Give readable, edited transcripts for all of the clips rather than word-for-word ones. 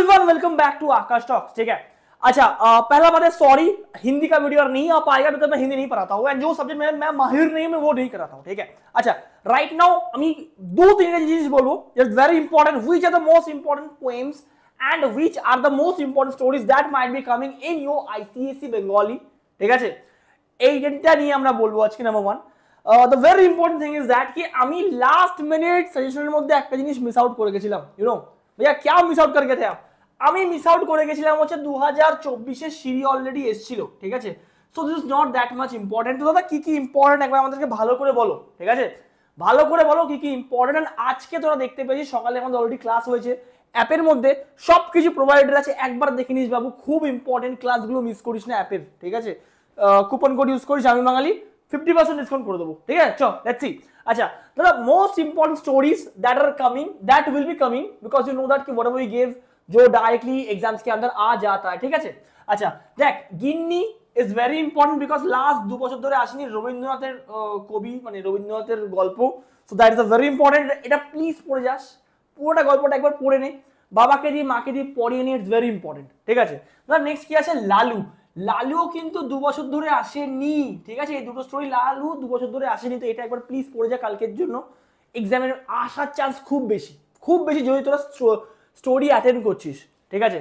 Everyone welcome back to Akash talks. ठीक है, अच्छा पहला बात है सॉरी हिंदी का वीडियो नहीं आ पाएगा बिकॉज मैं हिंदी नहीं पढ़ाता हूँ एंड जो सब्जेक्ट में मैं माहिर नहीं मैं वो नहीं कराता हूँ। ठीक है, अच्छा राइट नाउ আমি दो तीन चीज बोलबो it's very important which are the most important poems and which are the most important stories that might be coming in your ICSE Bengali। ঠিক আছে, এইটা নিয়ে আমরা বলবো আজকে। Number 1 the very important thing is that कि আমি last minute সাজেশনের মধ্যে একটা জিনিস মিস আউট করে গেছিলাম। ইউ নো भैया क्या मिस आउट करके थे आप? আমি মিস আউট করে গেছিলাম হচ্ছে 2024 এর সিরি অলরেডি এসেছিল। ঠিক আছে, so this is not that much important. তো দাদা কি কি ইম্পর্টেন্ট একবার আমাদেরকে ভালো করে বলো। ঠিক আছে, ভালো করে বলো কি কি ইম্পর্টেন্ট। আজকে তোরা দেখতে পেয়েছিস সকালে আমাদের অলরেডি ক্লাস হয়েছে, অ্যাপের মধ্যে সবকিছু প্রোভাইডেড আছে, একবার দেখে নিস বাবু। খুব ইম্পর্টেন্ট ক্লাসগুলো মিস করিস না অ্যাপের। ঠিক আছে, কুপন কোড ইউজ করিস আমি বাঙালি 50% ডিসকাউন্ট করে দেবো। ঠিক আছে, চল লেটস সি। अच्छा दादा most important stories that are coming that will be coming because you know that कि व्हाटएवर वी गिव जो डायरेक्टली एग्जाम्स के अंदर आ जाता है। ठीक है, अच्छा देख Ginni is very important because last 2 বছর ধরে আসেনি রবীন্দ্রনাথের কবি মানে রবীন্দ্রনাথের গল্প। So that is a very important. এটা প্লিজ পড়ে যাস, পুরোটা গল্পটা একবার পড়ে নে, বাবাকে দিয়ে মাকে দিয়ে পড়িয়ে নে, ইটস ভেরি ইম্পর্টেন্ট। ঠিক আছে, দাদা নেক্সট কি আছে লালু। লালুও কিন্তু 2 বছর ধরে আসেনি। ঠিক আছে, এই দুটো স্টোরি লালু 2 বছর ধরে আসেনি, তো এটা একবার প্লিজ পড়ে যা কালকের জন্য। এক্সামের আসার চান্স খুব বেশি যদি তোরা স্টোরি অ্যাটেন্ড করছিস। ঠিক আছে,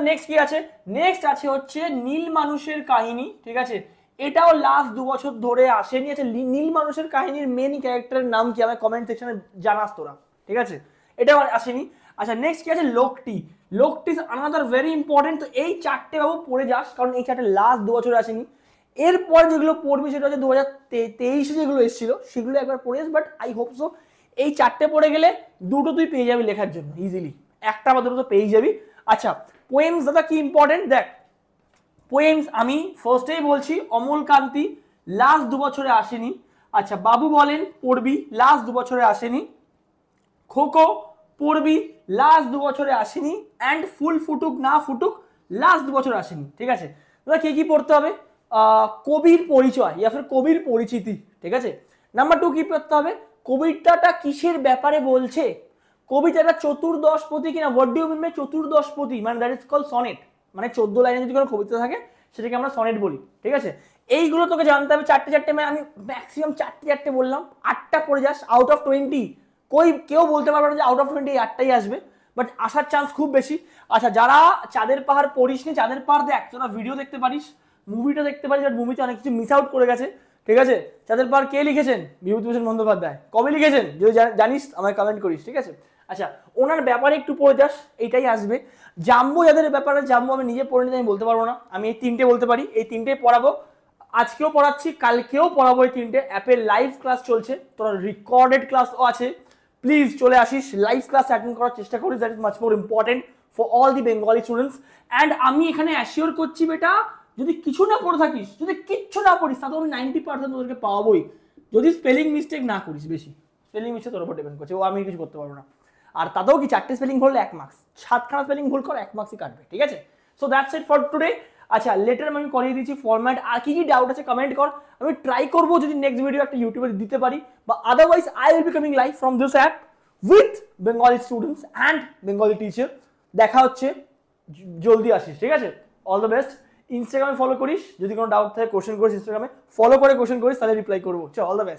নেক্সট কি আছে? নেক্সট আছে হচ্ছে নীল মানুষের কাহিনী। ঠিক আছে, এটাও লাস্ট 2 বছর ধরে আসেনি। আচ্ছা নীল মানুষের কাহিনীর মেন ক্যারেক্টারের নাম কি আমায় কমেন্ট সেকশনে জানাস তোরা। ঠিক আছে, এটাও আসেনি। আচ্ছা নেক্সট কি আছে? লোকটি। লোকটি আনাদার ভেরি ইম্পর্টেন্ট। তো এই চারটে বাবু পড়ে যাস কারণ এই চারটে লাস্ট 2 বছর আসেনি। এরপর যেগুলো পড়বি সেটা হচ্ছে 2023 যেগুলো এসেছিল সেগুলো একবার পড়ে যাস। বাট আই হোপ সো এই চারটে পড়ে গেলে দুটো তুই পেয়ে যাবি লেখার জন্য ইজিলি, একটা বা দুটো তো পেয়ে যাবি। আচ্ছা পোয়েমস দাদা কি ইম্পর্টেন্ট দেখ, পোয়েমস আমি ফার্স্টেই বলছি অমল কান্তি লাস্ট 2 বছরে আসেনি। আচ্ছা বাবু বলেন পড়বি লাস্ট 2 বছরে আসেনি। খোকো পড়বি লাস্ট 2 বছরে আসেনি। অ্যান্ড ফুল ফুটুক না ফুটুক লাস্ট 2 বছর আসেনি। ঠিক আছে, দাদা কি কি পড়তে হবে? কবির পরিচয় ইয়া ফির কবির পরিচিতি। ঠিক আছে, নাম্বার 2 কি পড়তে হবে? কবিতাটা কিসের ব্যাপারে বলছে, কবিতাটা চতুর্দশপদী কিনা। What do you mean by চতুর্দশপদী? মানে দ্যাট ইজ কল সনেট, মানে 14 লাইনে যদি কোনো কবিতা থাকে সেটাকে আমরা সনেট বলি। ঠিক আছে, এইগুলো তোকে জানতে হবে। চারটে আমি ম্যাক্সিমাম চারটে বললাম, 8টা পড়ে যাস আউট অফ 20। কেউ বলতে পারবে না যে আউট অফ 20 8টাই আসবে, বাট আসার চান্স খুব বেশি। আচ্ছা যারা চাঁদের পাহাড় পড়িস নি, চাঁদের পাহাড় দেখ, তোরা ভিডিও দেখতে পারিস, মুভিটা দেখতে পারিস, বাট মুভিতে অনেক কিছু মিস আউট করে গেছে। ঠিক আছে, চাঁদের পাহাড় কে লিখেছেন? বিভূতিভূষণ বন্দ্যোপাধ্যায়। কবে লিখেছেন যদি জানিস আমায় কমেন্ট করিস। ঠিক আছে, আচ্ছা ওনার ব্যাপারে একটু পড়ে যাস, এইটাই আসবে। জাম্বু যাদের ব্যাপারে, জাম্বু আমি নিজে পড়ে নিতে আমি বলতে পারবো না, আমি এই 3টে বলতে পারি, এই 3টে পড়াবো। আজকেও পড়াচ্ছি, কালকেও পড়াবো। এই 3টে অ্যাপে লাইভ ক্লাস চলছে, তোরা রেকর্ডেড ক্লাসও আছে। প্লিজ চলে আসিস, লাইভ ক্লাস অ্যাটেন্ড করার চেষ্টা করিস, that is much more important for all the Bengali students. And আমি এখানে অ্যাসিওর করছি বেটা যদি কিছু না পড়ে থাকিস, যদি কিচ্ছু না পড়িস তাহলে আমি 90% তোদেরকে পাওয়াবোই, যদি স্পেলিং মিস্টেক না করিস। বেশি স্পেলিং মিস্টেক তোর উপর ডিপেন্ড করছে, ও আমি কিছু করতে পারবো না। আর তাতেও কি 4টে স্পেলিং ভুল 1 মার্কস, 7খানা স্পেলিং ভুল কর 1 মার্কসই কাটবে। ঠিক আছে, so that's it for today. আচ্ছা লেটার আমি করিয়ে দিচ্ছি ফরম্যাট, আর কি কি ডাউট আছে কমেন্ট কর, আমি ট্রাই করবো যদি নেক্সট ভিডিও একটা ইউটিউবে দিতে পারি, বা otherwise I will be coming live from this app with Bengali students and Bengali teacher. দেখা হচ্ছে, জলদি আসিস। ঠিক আছে, অল দ্য বেস্ট। ইনস্টাগ্রামে ফলো করিস, যদি কোনো ডাউট থাকে কোশ্চেন করিস, ইনস্টাগ্রামে ফলো করে কোশ্চেন করিস, তাহলে রিপ্লাই করবো। চল অল দ্য বেস্ট।